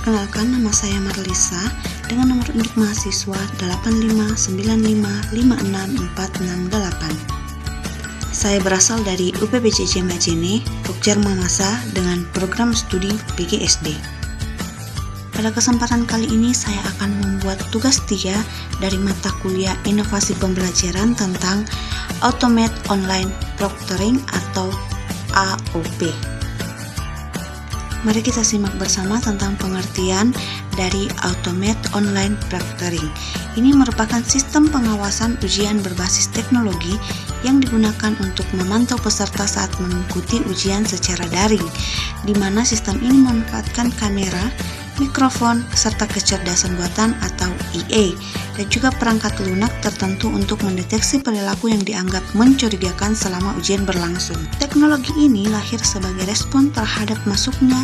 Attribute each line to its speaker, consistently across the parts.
Speaker 1: Perkenalkan, nama saya Marlisa dengan nomor induk mahasiswa 8595564668. Saya berasal dari UPBJJ Majene, Pokja Mamasa dengan program studi PGSD. Pada kesempatan kali ini saya akan membuat tugas 3 dari mata kuliah Inovasi Pembelajaran tentang Automate Online Proctoring atau AOP. Mari kita simak bersama tentang pengertian dari Automate Online Proctoring. Ini merupakan sistem pengawasan ujian berbasis teknologi yang digunakan untuk memantau peserta saat mengikuti ujian secara daring, di mana sistem ini memanfaatkan kamera, mikrofon, serta kecerdasan buatan atau IA, dan juga perangkat lunak tertentu untuk mendeteksi perilaku yang dianggap mencurigakan selama ujian berlangsung. Teknologi ini lahir sebagai respon terhadap masuknya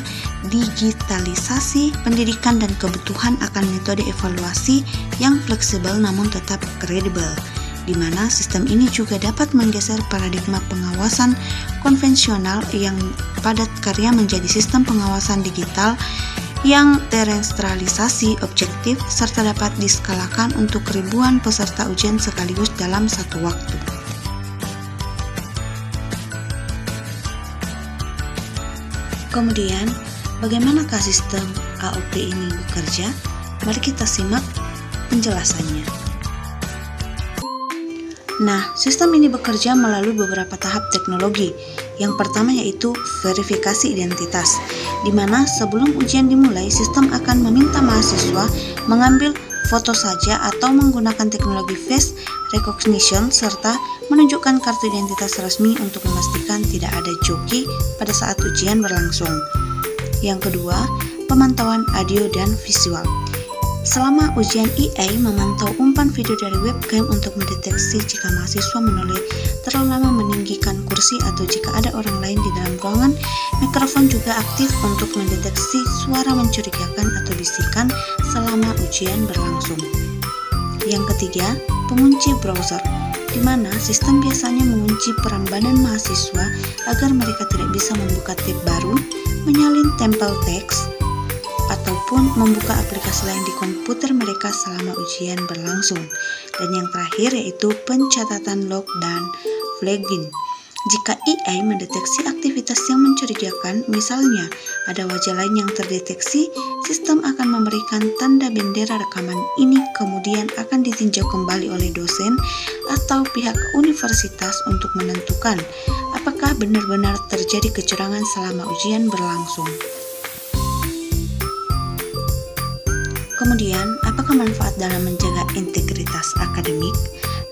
Speaker 1: digitalisasi pendidikan dan kebutuhan akan metode evaluasi yang fleksibel namun tetap kredibel, di mana sistem ini juga dapat menggeser paradigma pengawasan konvensional yang padat karya menjadi sistem pengawasan digital yang terestrialisasi objektif serta dapat diskalakan untuk ribuan peserta ujian sekaligus dalam satu waktu. Kemudian, bagaimanakah sistem AOP ini bekerja? Mari kita simak penjelasannya. Nah, sistem ini bekerja melalui beberapa tahap teknologi. Yang pertama yaitu verifikasi identitas, di mana sebelum ujian dimulai, sistem akan meminta mahasiswa mengambil foto saja atau menggunakan teknologi face recognition serta menunjukkan kartu identitas resmi untuk memastikan tidak ada joki pada saat ujian berlangsung. Yang kedua, pemantauan audio dan visual. Selama ujian IA memantau umpan video dari webcam untuk mendeteksi jika mahasiswa menoleh terlalu lama meninggikan kursi atau jika ada orang lain di dalam ruangan. Mikrofon juga aktif untuk mendeteksi suara mencurigakan atau bisikan selama ujian berlangsung. Yang ketiga, pengunci browser, di mana sistem biasanya mengunci perambanan mahasiswa agar mereka tidak bisa membuka tab baru, menyalin tempel teks, ataupun membuka aplikasi lain di komputer mereka selama ujian berlangsung. Dan yang terakhir yaitu pencatatan log dan flagging. Jika AI mendeteksi aktivitas yang mencurigakan, misalnya ada wajah lain yang terdeteksi, sistem akan memberikan tanda bendera rekaman ini kemudian akan ditinjau kembali oleh dosen atau pihak universitas untuk menentukan apakah benar-benar terjadi kecurangan selama ujian berlangsung. Kemudian, apakah manfaat dalam menjaga integritas akademik?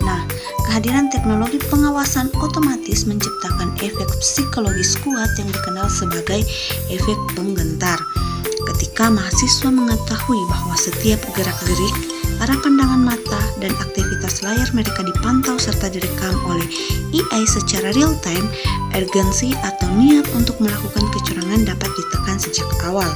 Speaker 1: Nah, kehadiran teknologi pengawasan otomatis menciptakan efek psikologis kuat yang dikenal sebagai efek penggentar. Ketika mahasiswa mengetahui bahwa setiap gerak-gerik, arah pandangan mata, dan aktivitas layar mereka dipantau serta direkam oleh AI secara real-time, urgensi atau niat untuk melakukan kecurangan dapat ditekan sejak awal.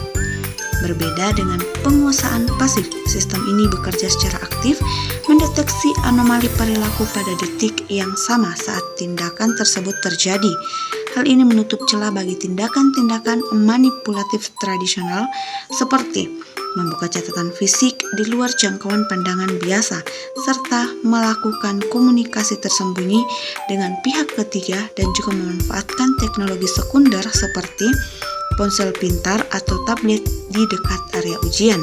Speaker 1: Berbeda dengan penguasaan pasif, sistem ini bekerja secara aktif, mendeteksi anomali perilaku pada detik yang sama saat tindakan tersebut terjadi. Hal ini menutup celah bagi tindakan-tindakan manipulatif tradisional seperti membuka catatan fisik di luar jangkauan pandangan biasa, serta melakukan komunikasi tersembunyi dengan pihak ketiga dan juga memanfaatkan teknologi sekunder seperti ponsel pintar atau tablet di dekat area ujian.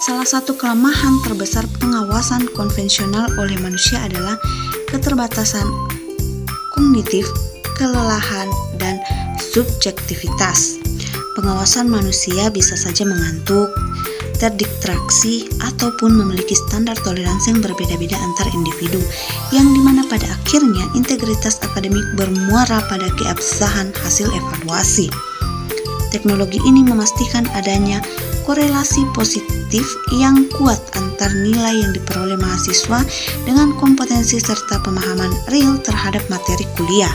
Speaker 1: Salah satu kelemahan terbesar pengawasan konvensional oleh manusia adalah keterbatasan kognitif, kelelahan, dan subjektivitas. Pengawasan manusia bisa saja mengantuk, terdistraksi, ataupun memiliki standar toleransi yang berbeda-beda antar individu, yang dimana pada akhirnya integritas akademik bermuara pada keabsahan hasil evaluasi. Teknologi ini memastikan adanya korelasi positif yang kuat antar nilai yang diperoleh mahasiswa dengan kompetensi serta pemahaman real terhadap materi kuliah.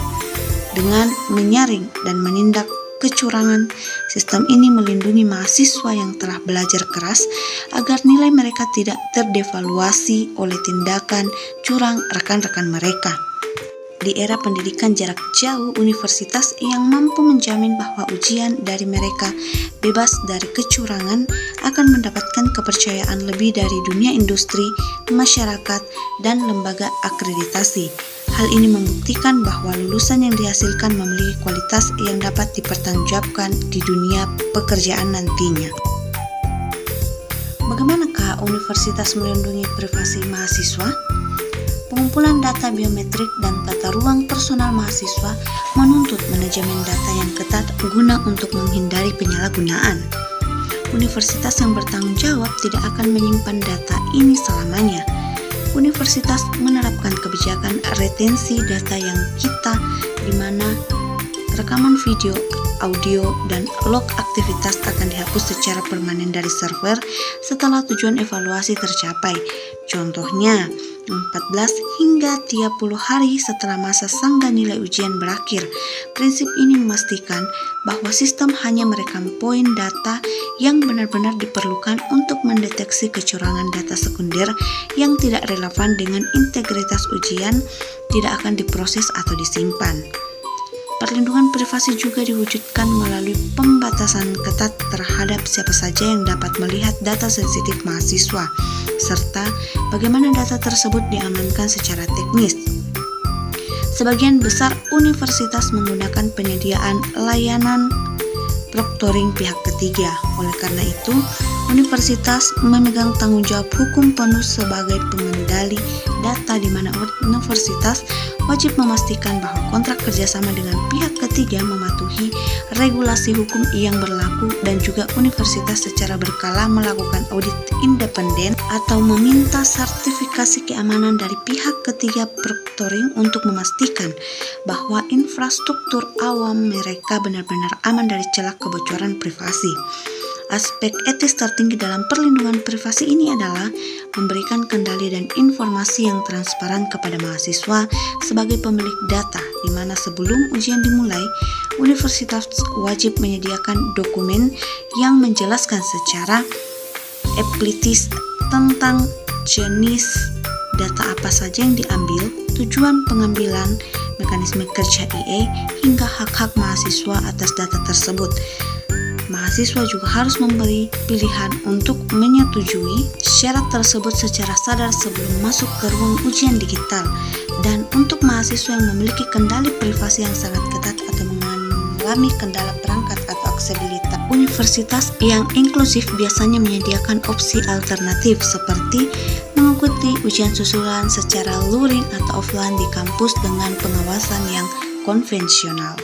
Speaker 1: Dengan menyaring dan menindak kecurangan, sistem ini melindungi mahasiswa yang telah belajar keras agar nilai mereka tidak terdevaluasi oleh tindakan curang rekan-rekan mereka. Di era pendidikan jarak jauh, universitas yang mampu menjamin bahwa ujian dari mereka bebas dari kecurangan akan mendapatkan kepercayaan lebih dari dunia industri, masyarakat, dan lembaga akreditasi. Hal ini membuktikan bahwa lulusan yang dihasilkan memiliki kualitas yang dapat dipertanggungjawabkan di dunia pekerjaan nantinya. Bagaimanakah universitas melindungi privasi mahasiswa? Pengumpulan data biometrik dan tata ruang personal mahasiswa menuntut manajemen data yang ketat guna untuk menghindari penyalahgunaan. Universitas yang bertanggung jawab tidak akan menyimpan data ini selamanya. Universitas menerapkan kebijakan retensi data yang kita, di mana rekaman video, audio, dan log aktivitas akan dihapus secara permanen dari server setelah tujuan evaluasi tercapai. Contohnya, 14 hingga 30 hari setelah masa sangga nilai ujian berakhir. Prinsip ini memastikan bahwa sistem hanya merekam poin data yang benar-benar diperlukan untuk mendeteksi kecurangan data sekunder yang tidak relevan dengan integritas ujian tidak akan diproses atau disimpan. Perlindungan privasi juga diwujudkan melalui pembatasan ketat terhadap siapa saja yang dapat melihat data sensitif mahasiswa, serta bagaimana data tersebut diamankan secara teknis. Sebagian besar universitas menggunakan penyediaan layanan proctoring pihak ketiga. Oleh karena itu, universitas memegang tanggung jawab hukum penuh sebagai pengendali data, di mana universitas wajib memastikan bahwa kontrak kerjasama dengan pihak ketiga mematuhi regulasi hukum yang berlaku, dan juga universitas secara berkala melakukan audit independen atau meminta sertifikasi keamanan dari pihak ketiga proctoring untuk memastikan bahwa infrastruktur awam mereka benar-benar aman dari celah kebocoran privasi. Aspek etis tertinggi dalam perlindungan privasi ini adalah memberikan kendali dan informasi yang transparan kepada mahasiswa sebagai pemilik data, di mana sebelum ujian dimulai, universitas wajib menyediakan dokumen yang menjelaskan secara eksplisit tentang jenis data apa saja yang diambil, tujuan pengambilan, mekanisme kerja IE, hingga hak-hak mahasiswa atas data tersebut. Mahasiswa juga harus memberi pilihan untuk menyetujui syarat tersebut secara sadar sebelum masuk ke ruang ujian digital. Dan untuk mahasiswa yang memiliki kendali privasi yang sangat ketat atau mengalami kendala perangkat atau aksesibilitas, universitas yang inklusif biasanya menyediakan opsi alternatif seperti mengikuti ujian susulan secara luring atau offline di kampus dengan pengawasan yang konvensional.